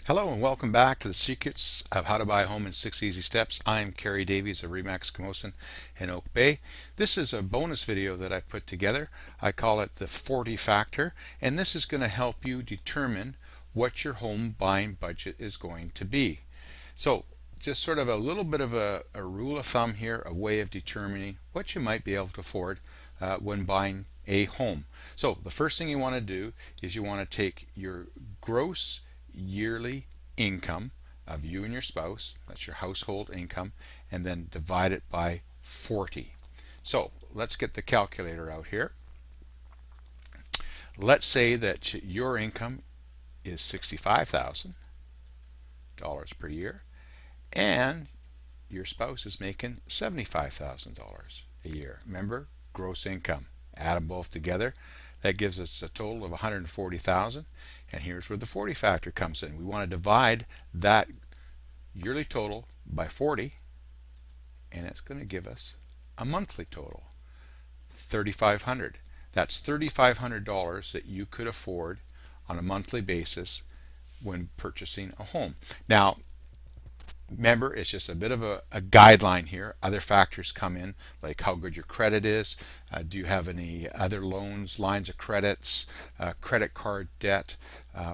Hello and welcome back to the Secrets of How to Buy a Home in 6 Easy Steps. I'm Kerry Davies of Remax Camosun in Oak Bay. This is a bonus video that I've put together. I call it the 40 factor, and this is going to help you determine what your home buying budget is going to be. So just sort of a little bit of a rule of thumb here, a way of determining what you might be able to afford when buying a home. So the first thing you want to do is you want to take your gross yearly income of you and your spouse, that's your household income, and then divide it by 40. So let's get the calculator out here. Let's say that your income is $65,000 per year and your spouse is making $75,000 a year. Remember, gross income. Add them both together. That gives us a total of $140,000. And here's where the 40 factor comes in. We want to divide that yearly total by 40, and it's going to give us a monthly total, $3,500. That's $3,500 that you could afford on a monthly basis when purchasing a home. Now, remember, it's just a bit of a guideline here. Other factors come in, like how good your credit is. Do you have any other loans, lines of credits, credit card debt,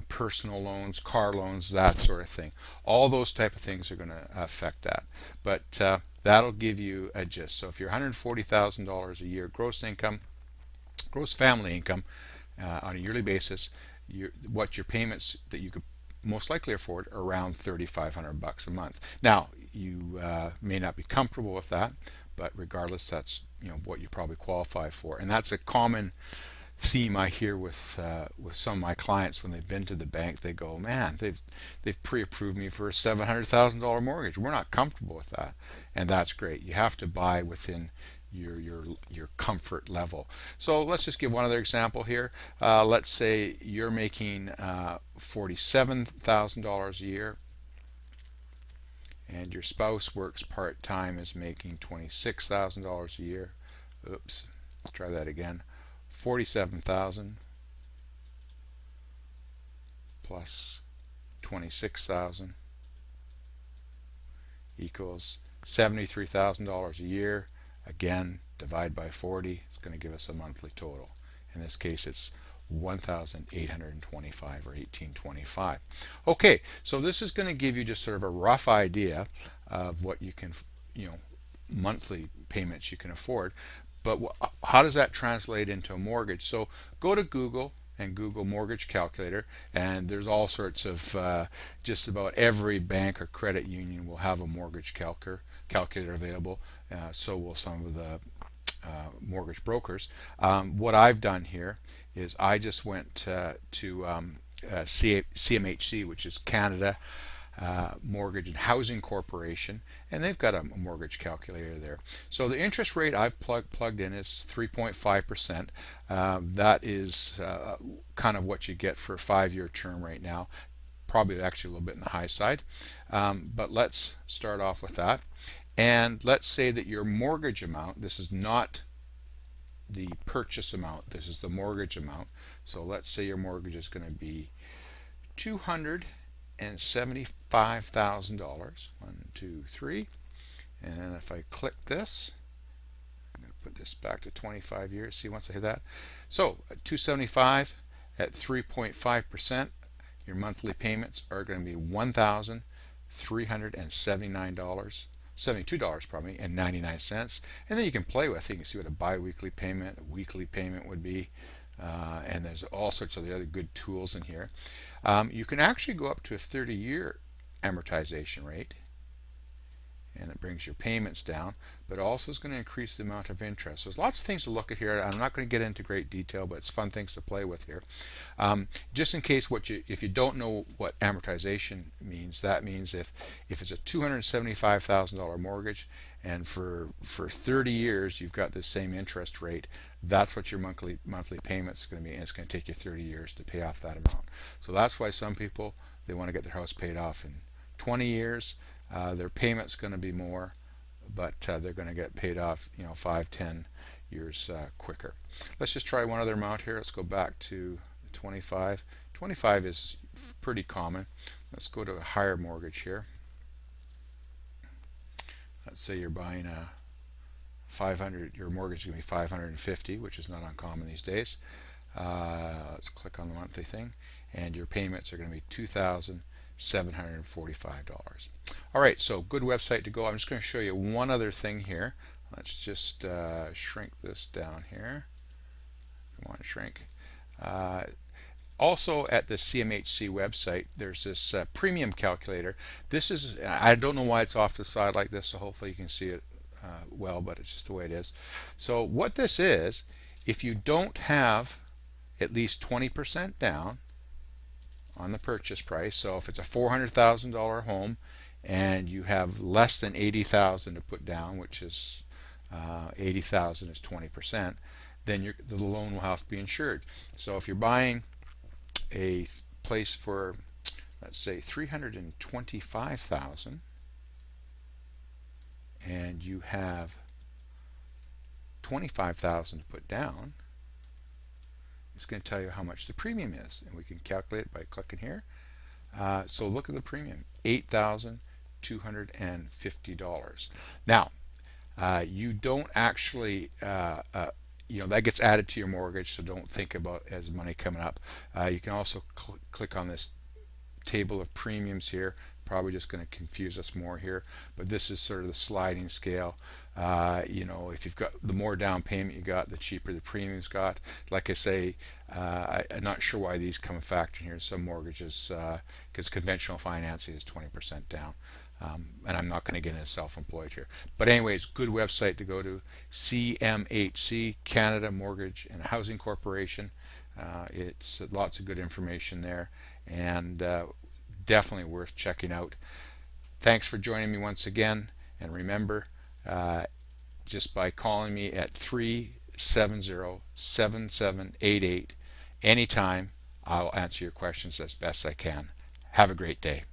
personal loans, car loans, that sort of thing. All those type of things are going to affect that. But that'll give you a gist. So if you're $140,000 a year gross income, gross family income on a yearly basis, what your payments that you could most likely afford around $3,500 a month. Now, you may not be comfortable with that, but regardless, that's what you probably qualify for. And that's a common theme I hear with some of my clients when they've been to the bank. They go, man, they've pre-approved me for a $700,000 mortgage. We're not comfortable with that, and that's great. You have to buy within your comfort level. So let's just give one other example here. Let's say you're making $47,000 a year and your spouse works part-time, is making $26,000 a year. Oops, let's try that again. 47,000 plus 26,000 equals $73,000 a year. Again, divide by 40, it's going to give us a monthly total. In this case, it's 1,825 or 1825. Okay, so this is going to give you just sort of a rough idea of what you can, monthly payments you can afford. But how does that translate into a mortgage? So go to Google and Google mortgage calculator, and there's all sorts of just about every bank or credit union will have a mortgage calculator available. So will some of the mortgage brokers. What I've done here is I just went to CMHC, which is Canada Mortgage and Housing Corporation, and they've got a mortgage calculator there. So the interest rate I've plugged in is 3.5%. That is kind of what you get for a 5-year term right now. Probably actually a little bit in the high side, but let's start off with that. And let's say that your mortgage amount, this is not the purchase amount, this is the mortgage amount. So let's say your mortgage is going to be $275,000. 1, 2, 3. And if I click this, I'm going to put this back to 25 years. See, once I hit that. So 275 at 3.5%, your monthly payments are going to be $1,379. $72 probably and 99 cents, and then you can play with it. You can see what a bi-weekly payment, a weekly payment would be, and there's all sorts of the other good tools in here. You can actually go up to a 30-year amortization rate, and it brings your payments down, but also is going to increase the amount of interest. So there's lots of things to look at here. I'm not going to get into great detail, but it's fun things to play with here. Just in case if you don't know what amortization means, that means if it's a $275,000 mortgage and for 30 years you've got the same interest rate, that's what your monthly payment is going to be, and it's going to take you 30 years to pay off that amount. So that's why some people, they want to get their house paid off in 20 years. Their payment's going to be more, but they're going to get paid off 5, 10 years quicker. Let's just try one other amount here. Let's go back to 25. 25 is pretty common. Let's go to a higher mortgage here. Let's say you're buying a 500, your mortgage is going to be 550, which is not uncommon these days. Let's click on the monthly thing, and your payments are going to be $2,745. All right, so good website to go. I'm just going to show you one other thing here. Let's just shrink this down here. I want to shrink. Also at the CMHC website, there's this premium calculator. This is, I don't know why it's off to the side like this, so hopefully you can see it well, but it's just the way it is. So what this is, if you don't have at least 20% down on the purchase price, so if it's a $400,000 home and you have less than 80,000 to put down, which is 80,000 is 20%, then the loan will have to be insured. So if you're buying a place for, let's say, 325,000 and you have 25,000 to put down, it's going to tell you how much the premium is, and we can calculate it by clicking here. So look at the premium, $8,250. Now you don't actually that gets added to your mortgage, so don't think about as money coming up. You can also click on this table of premiums here. Probably just going to confuse us more here, but this is sort of the sliding scale. If you've got the more down payment you got, the cheaper the premiums got. Like I say, I'm not sure why these come a factor here in some mortgages, because conventional financing is 20% down. And I'm not going to get into self-employed here. But anyways, good website to go to, CMHC, Canada Mortgage and Housing Corporation. It's lots of good information there, and definitely worth checking out. Thanks for joining me once again, and remember, just by calling me at 370-7788 anytime, I'll answer your questions as best I can. Have a great day.